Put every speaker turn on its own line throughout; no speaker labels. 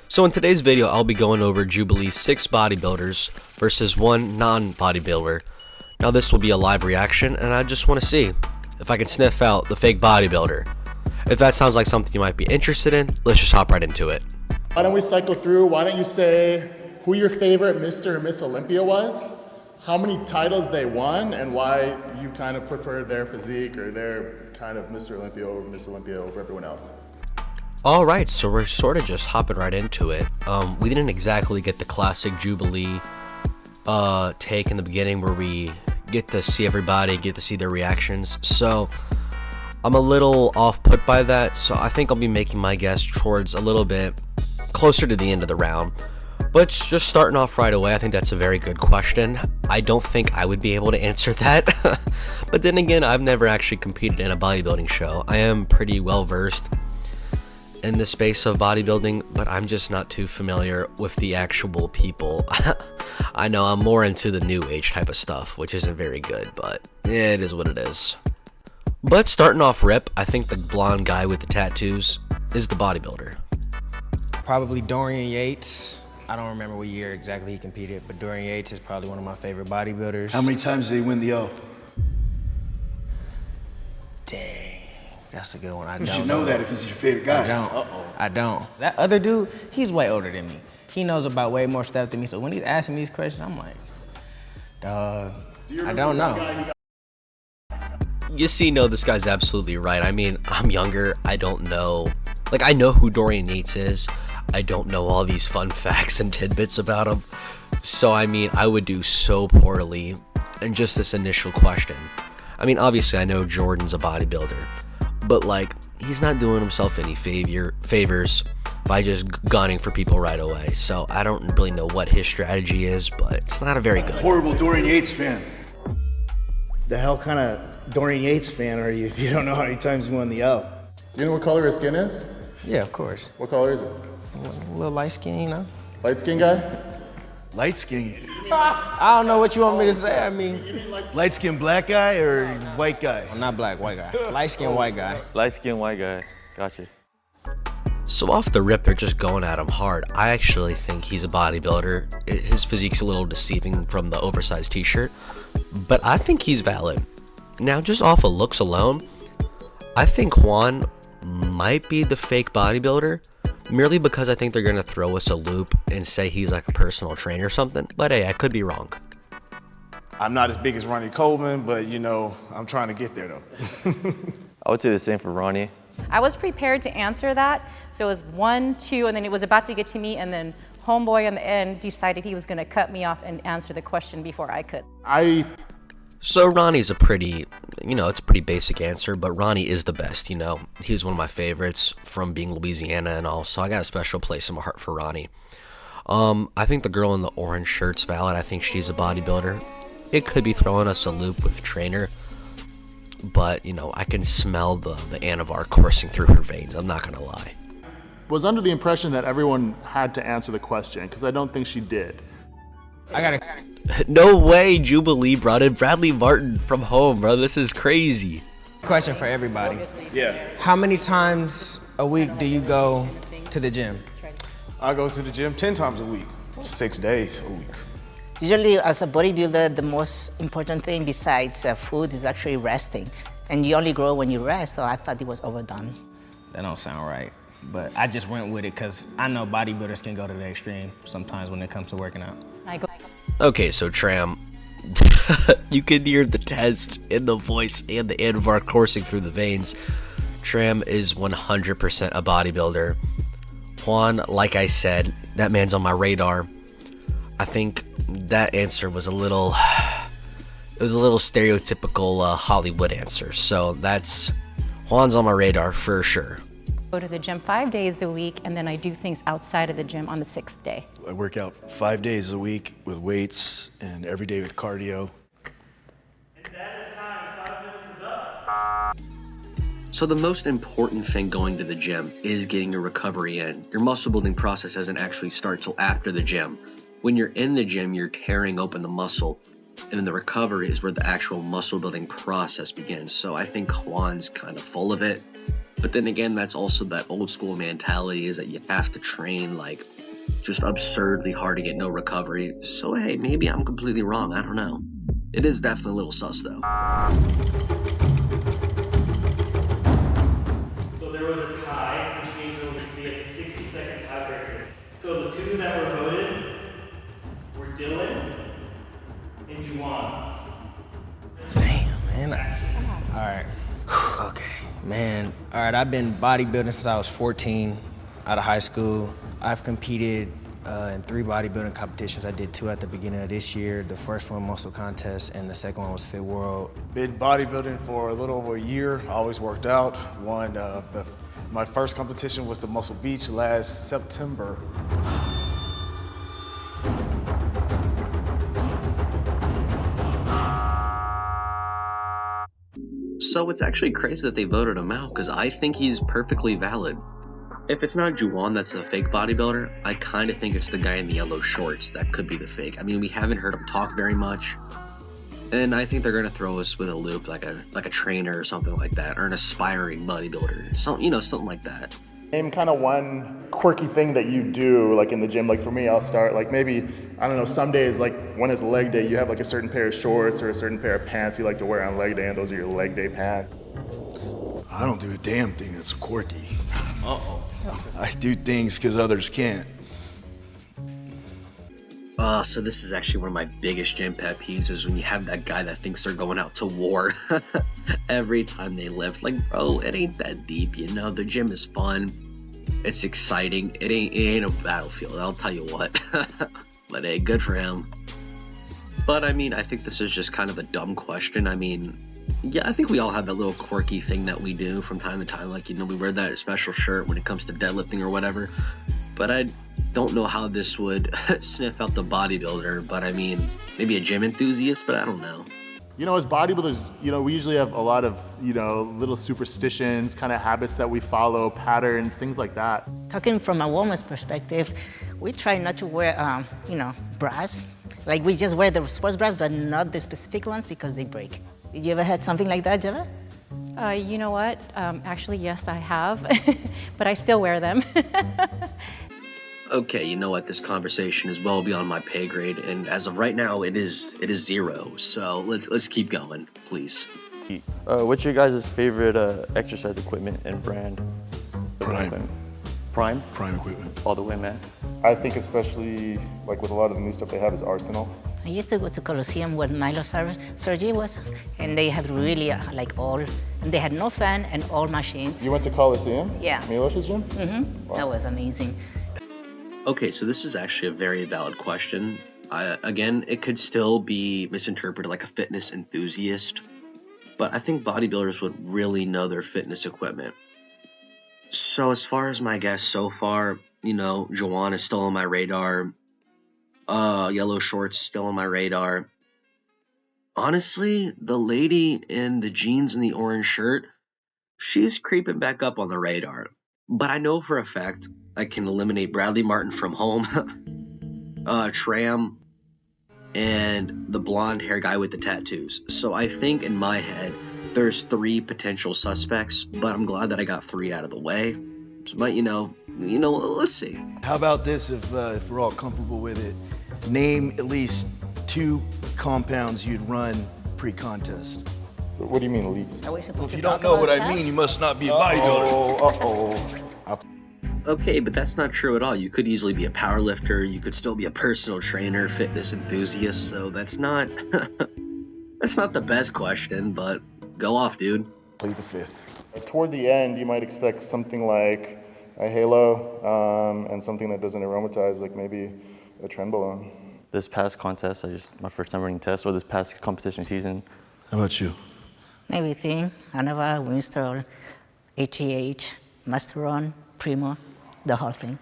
So in today's video, I'll be going over Jubilee's 6 bodybuilders versus 1 non-bodybuilder. Now this will be a live reaction, and I just want to see if I can sniff out the fake bodybuilder. If that sounds like something you might be interested in, let's just hop right into it.
Why don't we cycle through? Why don't you say who your favorite Mr. or Miss Olympia was, how many titles they won, and why you kind of prefer their physique or their kind of Mr. Olympia or Miss Olympia over everyone else?
Alright, so we're sort of just hopping right into it. We didn't exactly get the classic Jubilee take in the beginning where we get to see everybody, get to see their reactions. So I'm a little off put by that, so I think I'll be making my guess towards a little bit closer to the end of the round. But just starting off right away, I think that's a very good question. I don't think I would be able to answer that. But then again, I've never actually competed in a bodybuilding show. I am pretty well versed in the space of bodybuilding, but I'm just not too familiar with the actual people. I know I'm more into the new age type of stuff, which isn't very good, but yeah, it is what it is. But starting off rip, I think the blonde guy with the tattoos is the bodybuilder.
Probably Dorian Yates. I don't remember what year exactly he competed, but Dorian Yates is probably one of my favorite bodybuilders.
How many times did he win the O?
Dang, that's a good one. I
You
don't
should know that if he's your favorite guy.
I don't. I don't. That other dude, he's way older than me. He knows about way more stuff than me. So when he's asking me these questions, I'm like, dog, I don't know.
You see, no, this guy's absolutely right. I mean, I'm younger. I don't know. Like, I know who Dorian Yates is. I don't know all these fun facts and tidbits about him. So, I mean, I would do so poorly in just this initial question. I mean, obviously, I know Jordan's a bodybuilder. But, like, he's not doing himself any favors by just gunning for people right away. So, I don't really know what his strategy is, but it's not a very good one.
Horrible Dorian Yates fan.
The hell kind of Dorian Yates fan are you if you don't know how many times he won the O?
You know what color his skin is?
Yeah, of course.
What color is it?
A little light skin, you know?
Light skin guy?
Light skin.
I don't know what you want me to say. I mean,
Light skin black guy or white guy?
I'm not black, white guy. Light skin, white guy.
Light skinned white guy. Gotcha.
So off the rip, they're just going at him hard. I actually think he's a bodybuilder. His physique's a little deceiving from the oversized t-shirt, but I think he's valid. Now, just off of looks alone, I think Juan might be the fake bodybuilder, merely because I think they're going to throw us a loop and say he's like a personal trainer or something. But hey, I could be wrong.
I'm not as big as Ronnie Coleman, but you know, I'm trying to get there though.
I would say the same for Ronnie.
I was prepared to answer that, so it was 1, 2, and then it was about to get to me, and then homeboy on the end decided he was going to cut me off and answer the question before I could.
So Ronnie's a pretty, it's a pretty basic answer, but Ronnie is the best, He was one of my favorites from being Louisiana and all, so I got a special place in my heart for Ronnie. I think the girl in the orange shirt's valid. I think she's a bodybuilder. It could be throwing us a loop with trainer, but, I can smell the Anavar coursing through her veins. I'm not going to lie.
Was under the impression that everyone had to answer the question, because I don't think she did.
I got
No way Jubilee brought in Bradley Martin from home, bro. This is crazy.
a question for everybody.
Yeah.
How many times a week do you go to the gym?
I go to the gym 10 times a week, 6 days a week.
Usually, as a bodybuilder, the most important thing besides food is actually resting. And you only grow when you rest, so I thought it was overdone.
That don't sound right, but I just went with it because I know bodybuilders can go to the extreme sometimes when it comes to working out.
Okay, so Tram, you can hear the test in the voice and the Anavar coursing through the veins. Tram is 100% a bodybuilder. Juan, like I said, that man's on my radar. I think that answer was a little stereotypical Hollywood answer. So Juan's on my radar for sure.
Go to the gym 5 days a week, and then I do things outside of the gym on the 6th day.
I work out 5 days a week with weights and every day with cardio.
So the most important thing going to the gym is getting your recovery in. Your muscle building process doesn't actually start till after the gym. When you're in the gym, you're tearing open the muscle, and then the recovery is where the actual muscle building process begins. So I think Juan's kind of full of it. But then again, that's also that old school mentality is that you have to train like just absurdly hard to get no recovery. So hey, maybe I'm completely wrong. I don't know. It is definitely a little sus though.
So there was a tie, which means it would be a 60-second tiebreaker. So the two that were voted were Dylan and Juwan.
Damn, man. All right. Okay, man. All right, I've been bodybuilding since I was 14, out of high school. I've competed in 3 bodybuilding competitions. I did 2 at the beginning of this year. The first one, muscle contest, and the second one was Fit World.
Been bodybuilding for a little over a year. I always worked out. My first competition was the Muscle Beach last September.
So it's actually crazy that they voted him out because I think he's perfectly valid. If it's not Juwan that's a fake bodybuilder, I kind of think it's the guy in the yellow shorts that could be the fake. I mean, we haven't heard him talk very much, and I think they're gonna throw us with a loop like a trainer or something like that, or an aspiring bodybuilder, something like that.
Name kind of one quirky thing that you do, like in the gym. Like for me, I'll start like maybe, I don't know, some days, like when it's leg day, you have like a certain pair of shorts or a certain pair of pants you like to wear on leg day, and those are your leg day pants.
I don't do a damn thing that's quirky.
Uh-oh.
I do things because others can't.
So this is actually one of my biggest gym pet peeves is when you have that guy that thinks they're going out to war every time they lift. Like, bro, it ain't that deep, you know? The gym is fun. It's exciting. It ain't a battlefield, I'll tell you what. But hey, good for him. But I mean, I think this is just kind of a dumb question. I mean, yeah, I think we all have that little quirky thing that we do from time to time. Like, you know, we wear that special shirt when it comes to deadlifting or whatever. But I don't know how this would sniff out the bodybuilder, but I mean, maybe a gym enthusiast, but I don't know.
You know, as bodybuilders, you know, we usually have a lot of, you know, little superstitions, kind of habits that we follow, patterns, things like that.
Talking from a woman's perspective, we try not to wear, bras. Like we just wear the sports bras, but not the specific ones because they break. Did you ever had something like that, Jeva?
You know what? Actually, yes, I have, but I still wear them.
Okay, you know what? This conversation is well beyond my pay grade, and as of right now, it is 0. So let's keep going, please.
What's your guys' favorite exercise equipment and brand?
Prime.
Prime?
Prime equipment.
All the way, man.
I think especially like with a lot of the new stuff they have is Arsenal.
I used to go to Colosseum where nylon surgery was, and they had really and they had no fan and all machines.
You went to Coliseum?
Yeah.
Milos's gym?
Mm-hmm. Wow. That was amazing.
Okay, so this is actually a very valid question. Again, it could still be misinterpreted like a fitness enthusiast, but I think bodybuilders would really know their fitness equipment. So as far as my guess so far, you know, Juwan is still on my radar. Yellow shorts still on my radar. Honestly, the lady in the jeans and the orange shirt, she's creeping back up on the radar. But I know for a fact I can eliminate Bradley Martin from home, Tram, and the blonde hair guy with the tattoos. So I think in my head, there's 3 potential suspects, but I'm glad that I got 3 out of the way. But you know, let's see.
How about this if we're all comfortable with it? Name at least 2 compounds you'd run pre-contest.
What do you mean least?
Are we supposed
Well, if
to
you
talk
don't know what
about
I
that?
mean, you must not be a bodybuilder.
Okay, but that's not true at all. You could easily be a power lifter. You could still be a personal trainer, fitness enthusiast. So that's not that's not the best question, but go off, dude.
Plead the 5th.
Toward the end, you might expect something like a halo and something that doesn't aromatize, like maybe a trenbolone.
This past contest, my first time running tests, or this past competition season.
How about you?
Everything, Anova, Winstrol, HEH, Masteron, Primo, the whole thing.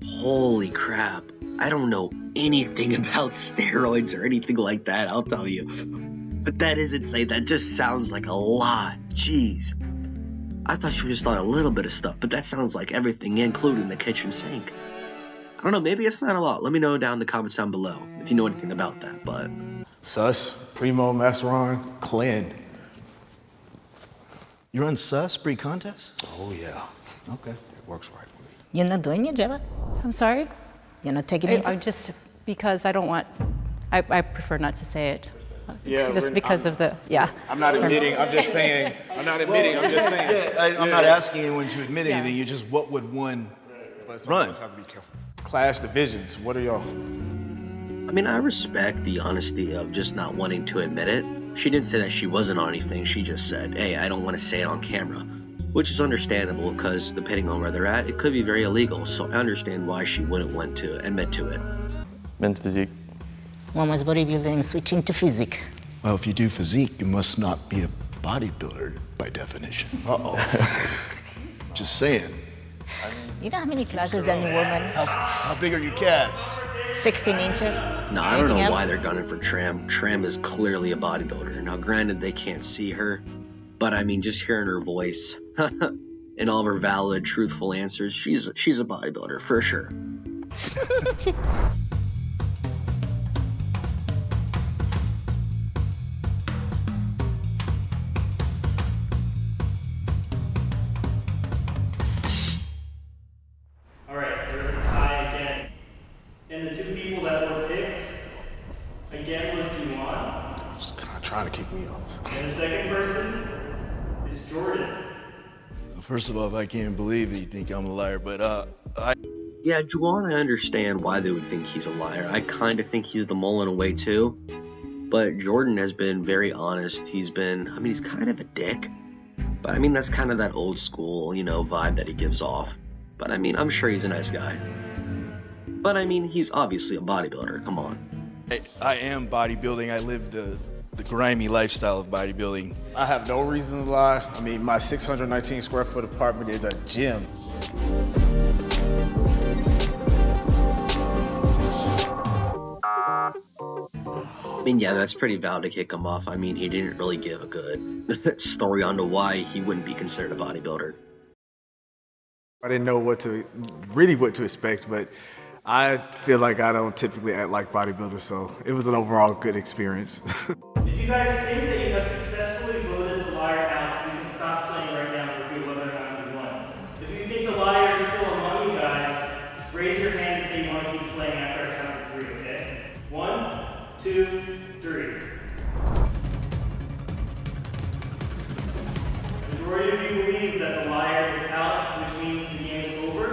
Holy crap. I don't know anything about steroids or anything like that, I'll tell you. But that is insane. That just sounds like a lot. Jeez. I thought you just thought a little bit of stuff, but that sounds like everything, including the kitchen sink. I don't know, maybe it's not a lot. Let me know down in the comments down below if you know anything about that, but...
Sus, Primo, Masteron, Clean.
You run sus pre-contest?
Oh yeah,
Okay.
it works right with me.
You're not doing it, Java?
I'm sorry?
You're not taking it?
I just, because I don't want, I prefer not to say it.
Yeah,
Just because of the, yeah.
I'm not admitting. I'm just saying. I'm not admitting. I'm just saying.
Yeah, I'm not asking anyone to admit anything. You just, what would one
But some of
run?
us have to be careful. Clash divisions. What are y'all?
I mean, I respect the honesty of just not wanting to admit it. She didn't say that she wasn't on anything. She just said, hey, I don't want to say it on camera, which is understandable because depending on where they're at, it could be very illegal. So I understand why she wouldn't want to admit to it.
Men's physique.
Women's bodybuilding, switching to physique.
Well, if you do physique, you must not be a bodybuilder by definition. Uh-oh. Just saying.
You know how many classes than a woman?
How big are your calves?
16 inches?
No, I don't know
Anything
why
else?
they're gunning for Tram. Tram is clearly a bodybuilder. Now, granted, they can't see her, but I mean, just hearing her voice and all of her valid, truthful answers, she's a bodybuilder for sure.
All right, there's a tie again. And the two people that were picked, again, was Juwan.
Just kind of trying to kick me off.
And the second person is Jordan.
First of all, I can't believe that you think I'm a liar, but
Yeah, Juwan, I understand why they would think he's a liar. I kind of think he's the mole in a way too. But Jordan has been very honest. He's kind of a dick. But I mean, that's kind of that old school, vibe that he gives off. But I mean, I'm sure he's a nice guy. But I mean, he's obviously a bodybuilder, come on.
I am bodybuilding. I live the grimy lifestyle of bodybuilding.
I have no reason to lie. I mean, my 619 square foot apartment is a gym.
I mean, yeah, that's pretty valid to kick him off. I mean, he didn't really give a good story on to why he wouldn't be considered a bodybuilder.
I didn't know what to expect, but I feel like I don't typically act like bodybuilders, so it was an overall good experience.
If you guys think that you have successfully voted the liar out, we can stop playing right now and review whether or not you won. If you think the liar is still among you guys, raise your hand and say you want to keep playing after I count to 3, okay? 1, 2, 3. The majority of you believe that the liar is out, which means the game is over.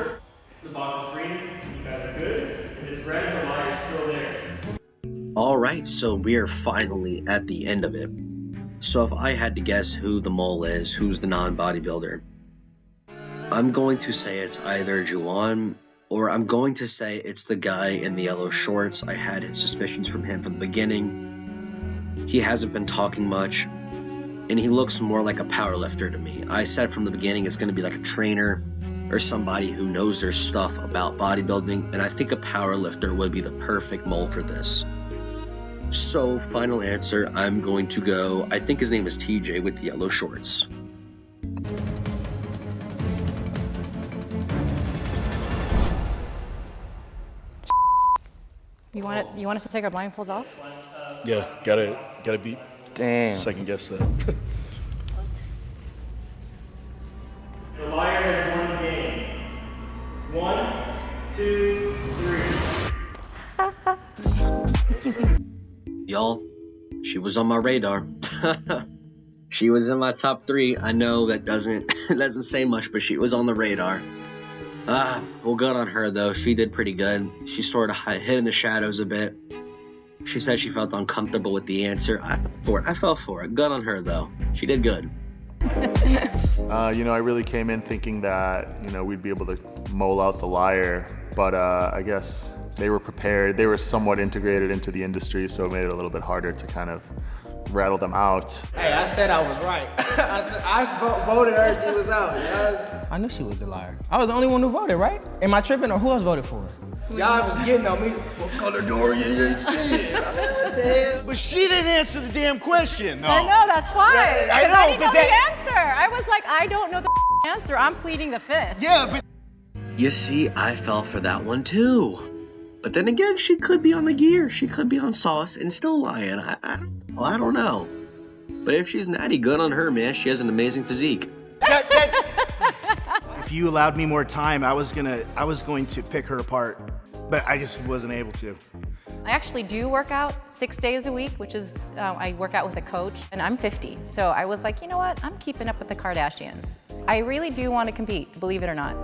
The box is green, you guys are good. If it's red, the liar is still there.
Alright, so we are finally at the end of it. So if I had to guess who the mole is, who's the non-bodybuilder, I'm going to say it's either Juwan, or I'm going to say it's the guy in the yellow shorts. I had suspicions from him from the beginning. He hasn't been talking much, and he looks more like a powerlifter to me. I said from the beginning it's going to be like a trainer or somebody who knows their stuff about bodybuilding, and I think a powerlifter would be the perfect mole for this. So, final answer, I'm going to go, I think his name is TJ with the yellow shorts.
You want us to take our blindfolds off?
Yeah, gotta be.
Damn.
Second guess that.
The liar has won the game. 1, 2, 3.
Y'all, she was on my radar. She was in my top 3. I know that doesn't say much, but she was on the radar. Well, good on her, though. She did pretty good. She sort of hid in the shadows a bit. She said she felt uncomfortable with the answer. I fell for it. Good on her, though. She did good.
I really came in thinking that, we'd be able to mole out the liar, but I guess they were prepared. They were somewhat integrated into the industry, so it made it a little bit harder to kind of rattle them out.
Hey, I said I was right. I voted her, she was out. I knew she was the liar. I was the only one who voted, right? Am I tripping, or who else voted for her? Y'all was getting on me.
What color door you skin? But she didn't answer the damn question. No.
I know, that's why.
Yeah, I
Because
know,
didn't
but
know the answer. I was like, I don't know the answer. I'm pleading the fifth.
Yeah, but
You see, I fell for that one, too. But then again, she could be on the gear. She could be on sauce and still lying. I don't know. But if she's natty, good on her, man. She has an amazing physique.
If you allowed me more time, I was going to pick her apart, but I just wasn't able to.
I actually do work out 6 days a week, which is, I work out with a coach, and I'm 50. So I was like, you know what? I'm keeping up with the Kardashians. I really do want to compete, believe it or not.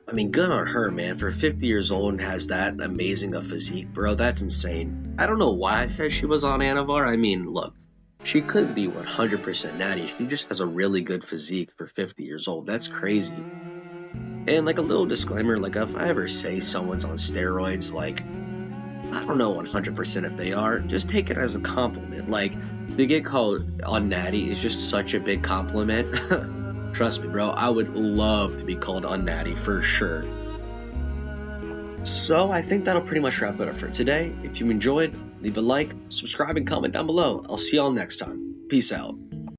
I mean, good on her, man. For 50 years old and has that amazing a physique, bro, that's insane. I don't know why I said she was on Anavar. I mean, look, she could be 100% natty. She just has a really good physique for 50 years old. That's crazy. And like a little disclaimer, like if I ever say someone's on steroids, like, I don't know 100% if they are, just take it as a compliment. Like, to get called unnatty is just such a big compliment. Trust me, bro, I would love to be called unnatty for sure. So I think that'll pretty much wrap it up for today. If you enjoyed, leave a like, subscribe, and comment down below. I'll see y'all next time. Peace out.